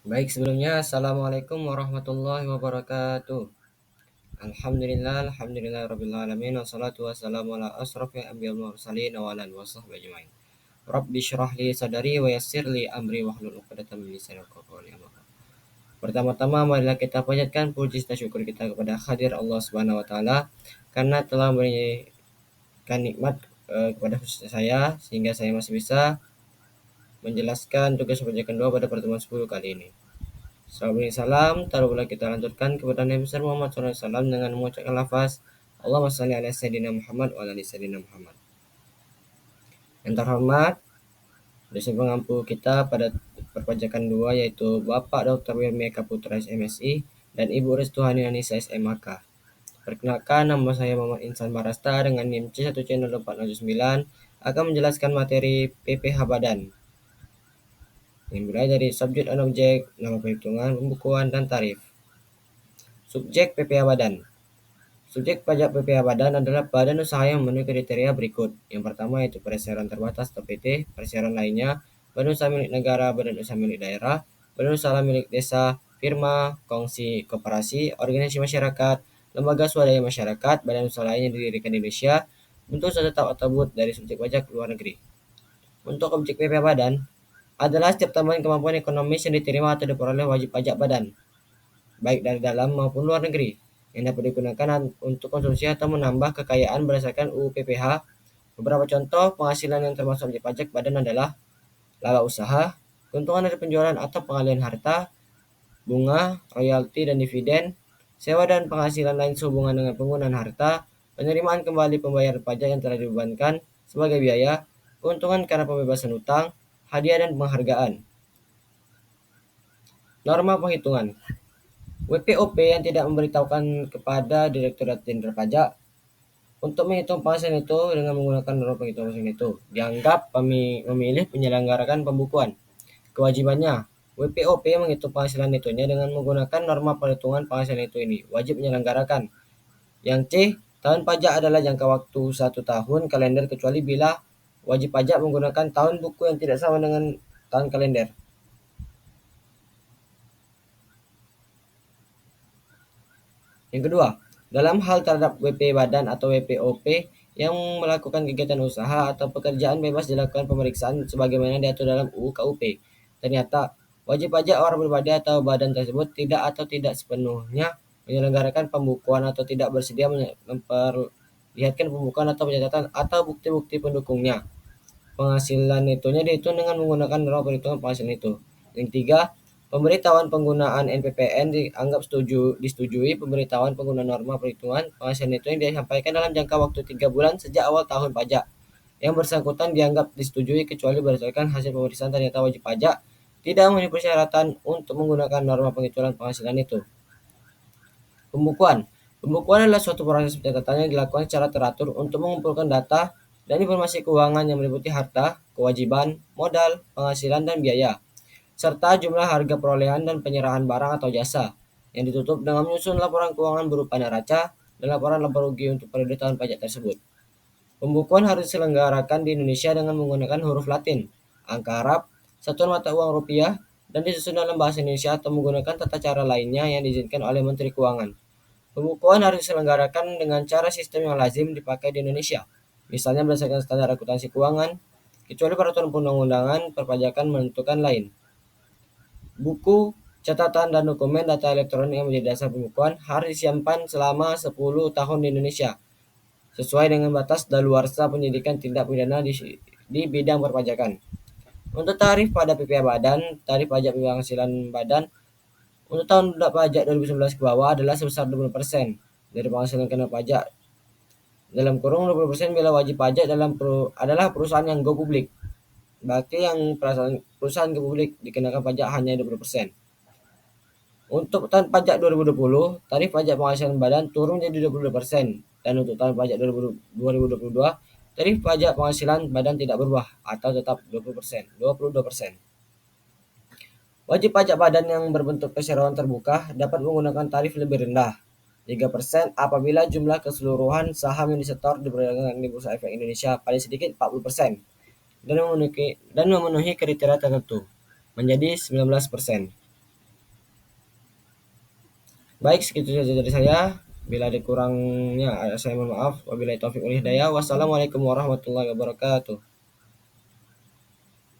Baik, sebelumnya Assalamualaikum warahmatullahi wabarakatuh. Alhamdulillah rabbil alamin wassalatu wassalamu ala asrofil anbiya'il mursalin wa ala alihi washabbihi ajmain. Rabbi syrah li sadari wa yassir li amri wahlul 'uqdatam min lisani yafqahu qawli. Pertama-tama marilah kita panjatkan puji dan syukur kita kepada hadir Allah Subhanahu wa taala karena telah memberikan nikmat kepada saya sehingga saya masih bisa menjelaskan tugas baca kedua pada pertemuan 10 kali ini. Salam, taruhlah kita lanjutkan kepada Nabi besar Muhammad SAW dengan mengucapkan lafaz Allahumma shalli ala Sayyidina Muhammad wa ala ali Sayyidina Muhammad. Yang terhormat, dosen pengampu kita pada perpajakan 2 yaitu Bapak Dr. Wirmeka Putra MSI dan Ibu Restuhani Anissa SMAK. Perkenalkan, nama saya Muhammad Insan Barasta dengan NIM C1C0409 akan menjelaskan materi PPH Badan yang mulai dari subjek dan objek, nama perhitungan, pembukuan, dan tarif. Subjek PPH Badan. Subjek pajak PPH Badan adalah badan usaha yang memenuhi kriteria berikut. Yang pertama yaitu perseroan terbatas atau PT, perseroan lainnya, badan usaha milik negara, badan usaha milik daerah, badan usaha milik desa, firma, kongsi, koperasi, organisasi masyarakat, lembaga swadaya masyarakat, badan usaha lain yang didirikan di Indonesia, bentuk usaha tetap atau but dari subjek pajak luar negeri. Untuk objek PPH Badan adalah setiap tambahan kemampuan ekonomis yang diterima atau diperoleh wajib pajak badan, baik dari dalam maupun luar negeri, yang dapat digunakan untuk konsumsi atau menambah kekayaan berdasarkan UU PPH. Beberapa contoh penghasilan yang termasuk objek pajak badan adalah laba usaha, keuntungan dari penjualan atau pengalihan harta, bunga, royalti dan dividen, sewa dan penghasilan lain sehubungan dengan penggunaan harta, penerimaan kembali pembayaran pajak yang telah dibebankan sebagai biaya, keuntungan karena pembebasan hutang, hadiah dan penghargaan. Norma penghitungan. WPOP yang tidak memberitahukan kepada Direktorat Jenderal Pajak untuk menghitung penghasilan itu dengan menggunakan norma penghitungan penghasilan itu dianggap memilih penyelenggarakan pembukuan. Kewajibannya, WPOP menghitung penghasilan netonya dengan menggunakan norma perhitungan penghasilan neto ini wajib menyelenggarakan. Yang C, tahun pajak adalah jangka waktu 1 tahun kalender kecuali bila wajib pajak menggunakan tahun buku yang tidak sama dengan tahun kalender. Yang kedua, dalam hal terhadap WP Badan atau WPOP yang melakukan kegiatan usaha atau pekerjaan bebas dilakukan pemeriksaan sebagaimana diatur dalam UU KUP. Ternyata wajib pajak orang pribadi atau badan tersebut tidak sepenuhnya menyelenggarakan pembukuan atau tidak bersedia memperlihatkan pembukuan atau pencatatan atau bukti-bukti pendukungnya. Penghasilan netonya dihitung dengan menggunakan norma perhitungan penghasilan itu. Yang tiga, pemberitahuan penggunaan NPPN dianggap disetujui. Pemberitahuan penggunaan norma perhitungan penghasilan neto yang disampaikan dalam jangka waktu 3 bulan sejak awal tahun pajak. Yang bersangkutan dianggap disetujui kecuali berdasarkan hasil pemeriksaan ternyata wajib pajak tidak memenuhi persyaratan untuk menggunakan norma penghitungan penghasilan itu. Pembukuan. Pembukuan adalah suatu proses pencatatan yang dilakukan secara teratur untuk mengumpulkan data dan informasi keuangan yang meliputi harta, kewajiban, modal, penghasilan, dan biaya, serta jumlah harga perolehan dan penyerahan barang atau jasa, yang ditutup dengan menyusun laporan keuangan berupa neraca dan laporan laba rugi untuk periode tahun pajak tersebut. Pembukuan harus diselenggarakan di Indonesia dengan menggunakan huruf Latin, angka Arab, satuan mata uang rupiah, dan disusun dalam bahasa Indonesia atau menggunakan tata cara lainnya yang diizinkan oleh Menteri Keuangan. Pembukuan harus diselenggarakan dengan cara sistem yang lazim dipakai di Indonesia, misalnya berdasarkan standar akuntansi keuangan, kecuali peraturan perundang-undangan perpajakan menentukan lain. Buku, catatan, dan dokumen data elektronik yang menjadi dasar pembukuan harus disimpan selama 10 tahun di Indonesia, sesuai dengan batas daluarsa penyidikan tindak pidana di bidang perpajakan. Untuk tarif pada PPh Badan, tarif pajak penghasilan badan untuk tahun pajak 2019 ke bawah adalah sebesar 20% dari penghasilan kena pajak dalam kurung 20% bila wajib pajak adalah perusahaan yang go publik. Berarti yang perusahaan go publik dikenakan pajak hanya 20%. Untuk tahun pajak 2020, tarif pajak penghasilan badan turun jadi 22%. Dan untuk tahun pajak 2022, tarif pajak penghasilan badan tidak berubah atau tetap 20%, 22%. Wajib pajak badan yang berbentuk perseroan terbuka dapat menggunakan tarif lebih rendah, 3% apabila jumlah keseluruhan saham yang disetor di perdagangan di Bursa Efek Indonesia paling sedikit 40% dan memenuhi kriteria tertentu, menjadi 19%. Baik, segitu saja dari saya. Bila ada kurangnya, saya mohon maaf. Wabillahi taufiq wal hidayah. Wassalamualaikum warahmatullahi wabarakatuh.